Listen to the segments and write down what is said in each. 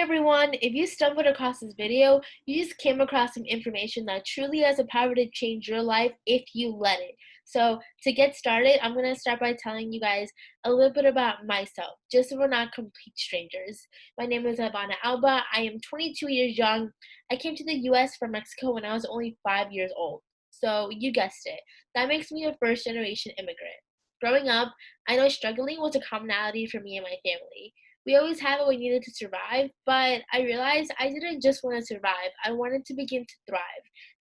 everyone, if you stumbled across this video, you just came across some information that truly has the power to change your life if you let it. So to get started, I'm going to start by telling you guys a little bit about myself, just so we're not complete strangers. My name is Ivana Alba. I am 22 years young. I came to the US from Mexico when I was only 5 years old. So you guessed it. That makes me a first generation immigrant. Growing up, I know struggling was a commonality for me and my family. We always had what we needed to survive, but I realized I didn't just want to survive, I wanted to begin to thrive.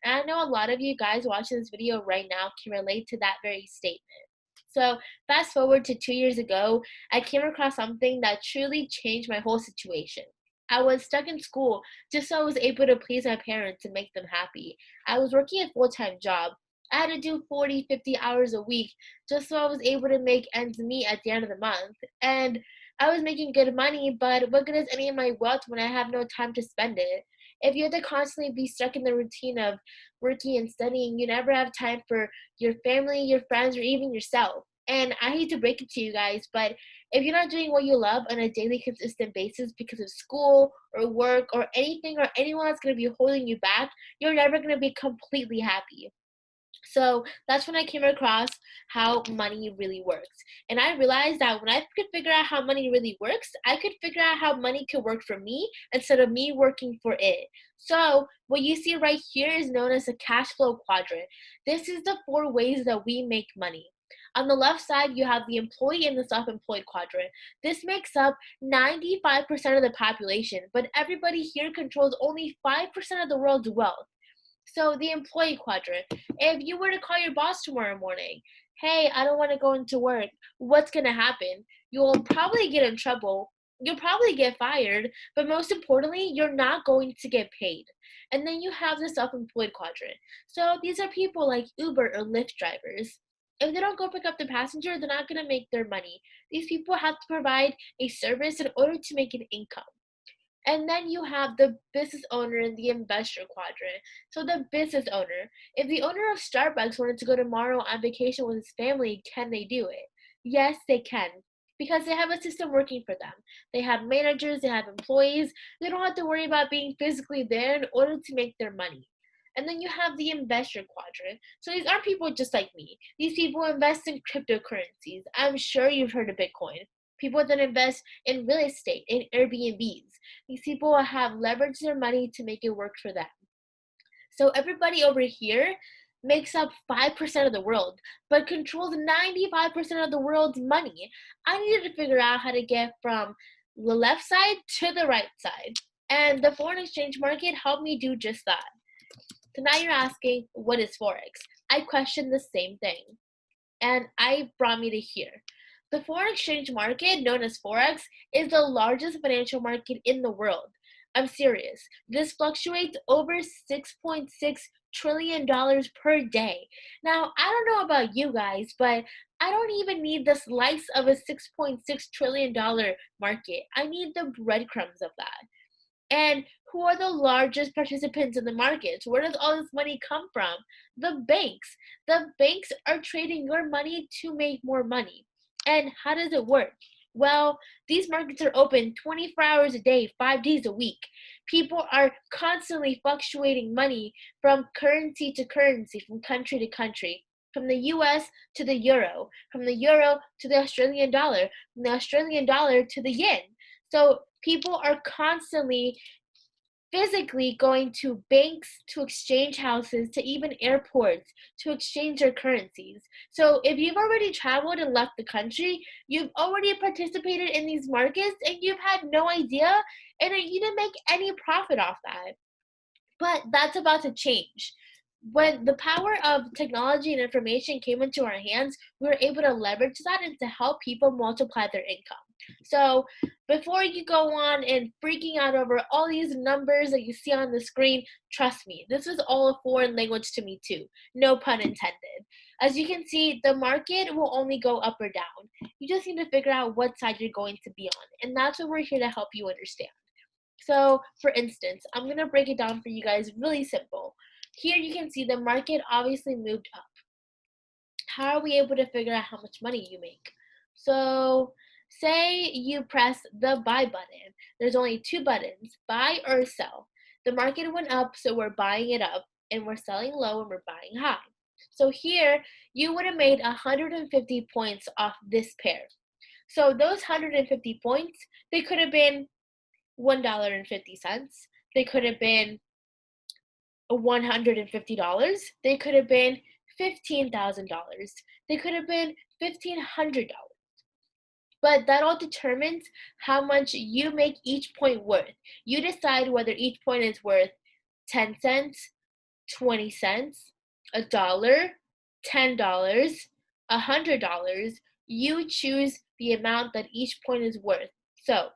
And I know a lot of you guys watching this video right now can relate to that very statement. So, fast forward to 2 years ago, I came across something that truly changed my whole situation. I was stuck in school just so I was able to please my parents and make them happy. I was working a full time job. I had to do 40, 50 hours a week just so I was able to make ends meet at the end of the month. And I was making good money, but what good is any of my wealth when I have no time to spend it? If you have to constantly be stuck in the routine of working and studying, you never have time for your family, your friends, or even yourself. And I hate to break it to you guys, but if you're not doing what you love on a daily, consistent basis because of school or work or anything or anyone that's going to be holding you back, you're never going to be completely happy. So that's when I came across how money really works. And I realized that when I could figure out how money really works, I could figure out how money could work for me instead of me working for it. So what you see right here is known as the cash flow quadrant. This is the four ways that we make money. On the left side, you have the employee and the self-employed quadrant. This makes up 95% of the population, but everybody here controls only 5% of the world's wealth. So the employee quadrant. If you were to call your boss tomorrow morning, hey, I don't want to go into work, what's going to happen? You'll probably get in trouble. You'll probably get fired, but most importantly, you're not going to get paid. And then you have the self employed quadrant. So these are people like Uber or Lyft drivers. If they don't go pick up the passenger, they're not going to make their money. These people have to provide a service in order to make an income. And then you have the business owner and the investor quadrant. So the business owner, if the owner of Starbucks wanted to go tomorrow on vacation with his family, can they do it? Yes, they can. Because they have a system working for them. They have managers, they have employees. They don't have to worry about being physically there in order to make their money. And then you have the investor quadrant. So these aren't people just like me. These people invest in cryptocurrencies. I'm sure you've heard of Bitcoin. People that invest in real estate, in Airbnbs. These people have leveraged their money to make it work for them. So everybody over here makes up 5% of the world, but controls 95% of the world's money. I needed to figure out how to get from the left side to the right side. And the foreign exchange market helped me do just that. So now you're asking, what is Forex? I questioned the same thing. And I brought me to here. The foreign exchange market, known as Forex, is the largest financial market in the world. I'm serious. This fluctuates over $6.6 trillion per day. Now, I don't know about you guys, but I don't even need the slice of a $6.6 trillion market. I need the breadcrumbs of that. And who are the largest participants in the markets? Where does all this money come from? The banks. The banks are trading your money to make more money. And how does it work? Well, these markets are open 24 hours a day, 5 days a week. People are constantly fluctuating money from currency to currency, from country to country, from the US to the euro, from the euro to the Australian dollar, from the Australian dollar to the yen. So people are constantly physically going to banks, to exchange houses, to even airports to exchange their currencies. So if you've already traveled and left the country, you've already participated in these markets and you've had no idea and you didn't make any profit off that. But that's about to change. When the power of technology and information came into our hands, we were able to leverage that and to help people multiply their income. So before you go on and freaking out over all these numbers that you see on the screen, trust me, this is all a foreign language to me too. No pun intended. As you can see, the market will only go up or down. You just need to figure out what side you're going to be on. And that's what we're here to help you understand. So, for instance, I'm going to break it down for you guys really simple. Here you can see the market obviously moved up. How are we able to figure out how much money you make? So, say you press the buy button. There's only two buttons, buy or sell. The market went up, so we're buying it up, and we're selling low and we're buying high. So here, you would have made 150 points off this pair. So those 150 points, they could have been $1.50. They could have been $150. They could have been $15,000. They could have been $1,500. But that all determines how much you make each point worth. You decide whether each point is worth 10 cents, 20 cents, a dollar, $10, $100. You choose the amount that each point is worth. So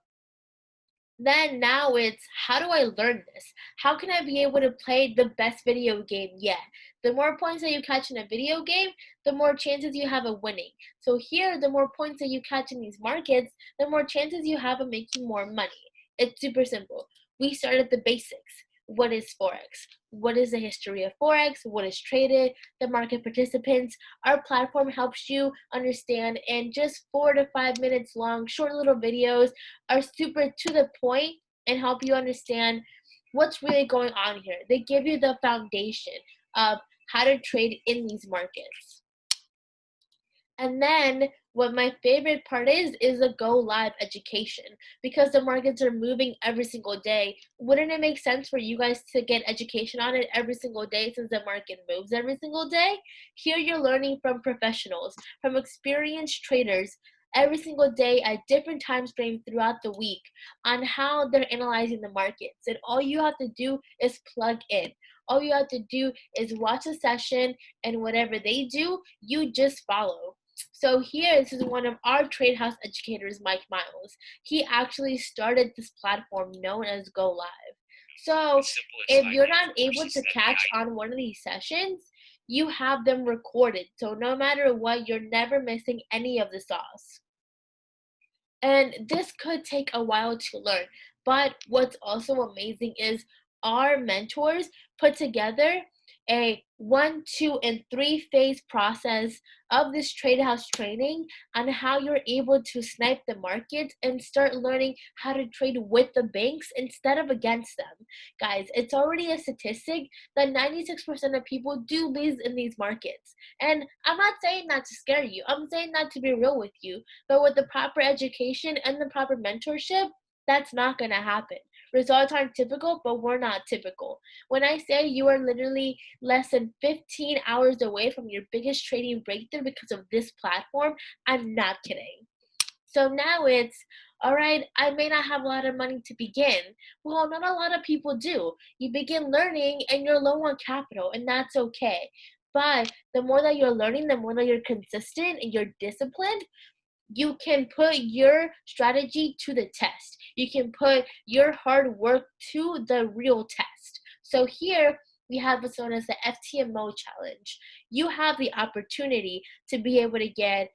then now it's, how do I learn this? How can I be able to play the best video game yet? The more points that you catch in a video game, the more chances you have of winning. So here, the more points that you catch in these markets, the more chances you have of making more money. It's super simple. We start at the basics. What is Forex? What is the history of Forex? What is traded? The market participants. Our platform helps you understand in just 4 to 5 minutes long, short little videos are super to the point and help you understand what's really going on here. They give you the foundation of how to trade in these markets. And then what my favorite part is the go live education, because the markets are moving every single day. Wouldn't it make sense for you guys to get education on it every single day since the market moves every single day? Here you're learning from professionals, from experienced traders every single day at different time frames throughout the week on how they're analyzing the markets. And all you have to do is plug in. All you have to do is watch a session, and whatever they do, you just follow. So here, this is one of our trade house educators, Mike Miles. He actually started this platform known as Go Live. So if you're not able to catch on one of these sessions, you have them recorded. So no matter what, you're never missing any of the sauce. And this could take a while to learn. But what's also amazing is our mentors put together a 1, 2, and 3 phase process of this trade house training on how you're able to snipe the market and start learning how to trade with the banks instead of against them. Guys, it's already a statistic that 96% of people do lose in these markets. And I'm not saying that to scare you, I'm saying that to be real with you. But with the proper education and the proper mentorship, that's not going to happen. Results aren't typical, but we're not typical. When I say you are literally less than 15 hours away from your biggest trading breakthrough because of this platform, I'm not kidding. So now it's, all right, I may not have a lot of money to begin. Well, not a lot of people do. You begin learning and you're low on capital, and that's okay. But the more that you're learning, the more that you're consistent and you're disciplined, you can put your strategy to the test. You can put your hard work to the real test. So here we have what's known as the FTMO challenge. You have the opportunity to be able to get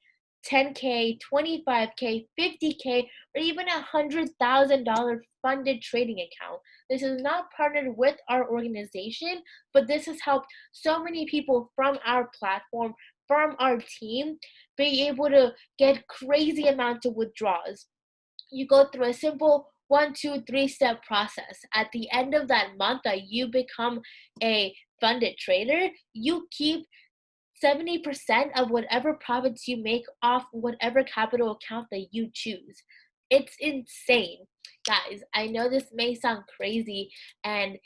10K, 25K, 50K, or even $100,000 funded trading account. This is not partnered with our organization, but this has helped so many people from our platform, from our team, be able to get crazy amounts of withdrawals. You go through a simple 1, 2, 3-step process. At the end of that month that you become a funded trader, you keep 70% of whatever profits you make off whatever capital account that you choose. It's insane. Guys, I know this may sound crazy and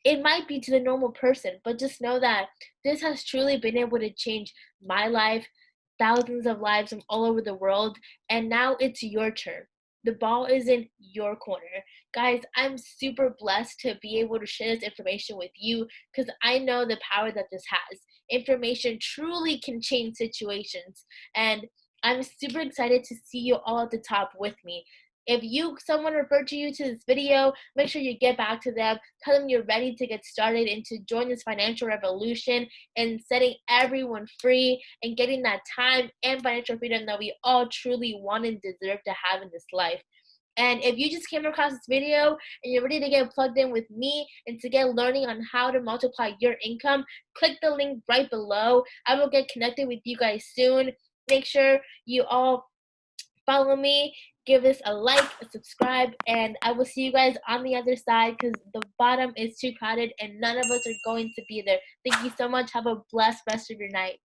it might be to the normal person, but just know that this has truly been able to change my life, thousands of lives from all over the world, and now it's your turn. The ball is in your corner. Guys, I'm super blessed to be able to share this information with you because I know the power that this has. Information truly can change situations, and I'm super excited to see you all at the top with me. If someone referred to you to this video, make sure you get back to them, tell them you're ready to get started and to join this financial revolution and setting everyone free and getting that time and financial freedom that we all truly want and deserve to have in this life. And if you just came across this video and you're ready to get plugged in with me and to get learning on how to multiply your income, click the link right below. I will get connected with you guys soon. Make sure you all follow me, give us a like, a subscribe, and I will see you guys on the other side because the bottom is too crowded and none of us are going to be there. Thank you so much. Have a blessed rest of your night.